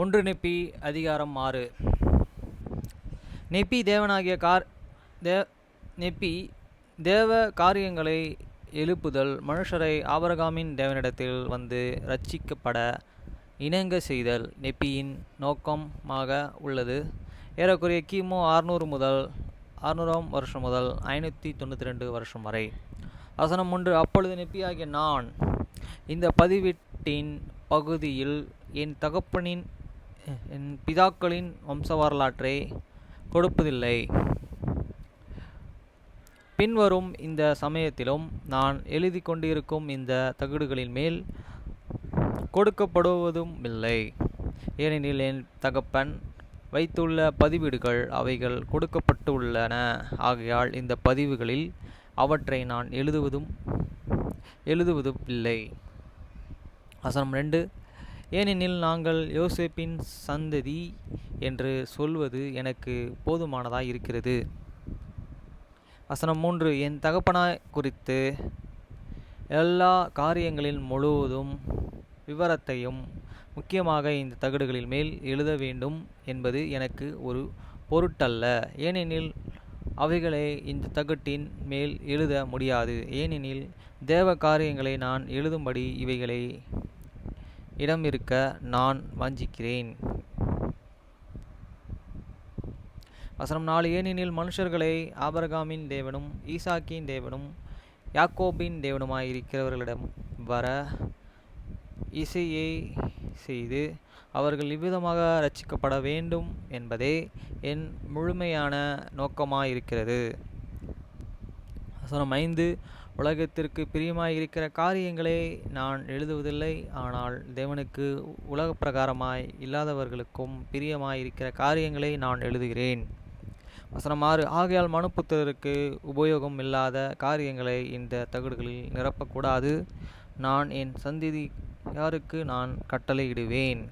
ஒன்று நெப்பி அதிகாரம் 6. நெப்பி தேவனாகிய நெப்பி தேவ காரியங்களை எழுப்புதல் மனுஷரை ஆபிரகாமின் தேவனிடத்தில் வந்து இரட்சிக்கப்பட இணங்க செய்தல் நெப்பியின் நோக்கமாக உள்ளது. ஏறக்குறைய கிமு 600 வருஷம் முதல் 592 வருஷம் வரை. வசனம் 3. அப்பொழுது நெப்பியாகிய நான் இந்த பதிவீட்டின் பகுதியில் என் பிதாக்களின் வம்ச வரலாற்றை கொடுப்பதில்லை. பின்வரும் இந்த சமயத்திலும் நான் எழுதி கொண்டிருக்கும் இந்த தகடுகளின் மேல் கொடுக்கப்படுவதும் இல்லை. ஏனெனில் என் தகப்பன் வைத்துள்ள பதிவீடுகள் அவைகள் கொடுக்கப்பட்டுள்ளன. ஆகையால் இந்த பதிவுகளில் அவற்றை நான் எழுதுவதும் இல்லை. வசனம் 2. ஏனெனில் நாங்கள் யோசேப்பின் சந்ததி என்று சொல்வது எனக்கு போதுமானதாய் இருக்கிறது. வசனம் 3. என் தகப்பனாய் குறித்து எல்லா காரியங்களின் முழுவதும் விவரத்தையும் முக்கியமாக இந்த தகடுகளின் மேல் எழுத வேண்டும் என்பது எனக்கு ஒரு பொருட்டல்ல. ஏனெனில் அவைகளை இந்த தகட்டின் மேல் எழுத முடியாது. ஏனெனில் தேவ காரியங்களை நான் எழுதும்படி இவைகளை இடம் இருக்க நான் வாஞ்சிக்கிறேன். வசனம் 4. ஏனெனில் மனுஷர்களை ஆபிரகாமின் தேவனும் ஈசாக்கின் தேவனும் யாக்கோபின் தேவனுமாய் இருக்கிறவர்களிடம் வர இசையை செய்து அவர்கள் இவ்விதமாக இரட்சிக்கப்பட வேண்டும் என்பதே என் முழுமையான நோக்கமாயிருக்கிறது. வசனம் 5. உலகத்திற்கு பிரியமாயிருக்கிற காரியங்களை நான் எழுதுவதில்லை, ஆனால் தேவனுக்கு உலக பிரகாரமாய் இல்லாதவர்களுக்கும் பிரியமாயிருக்கிற காரியங்களை நான் எழுதுகிறேன். வசனம் 6. ஆகையால் மனுப்புத்திரருக்கு உபயோகம் இல்லாத காரியங்களை இந்த தகடுகளில் நிரப்பக்கூடாது. நான் என் சந்ததியாருக்கு நான் கட்டளையிடுவேன்.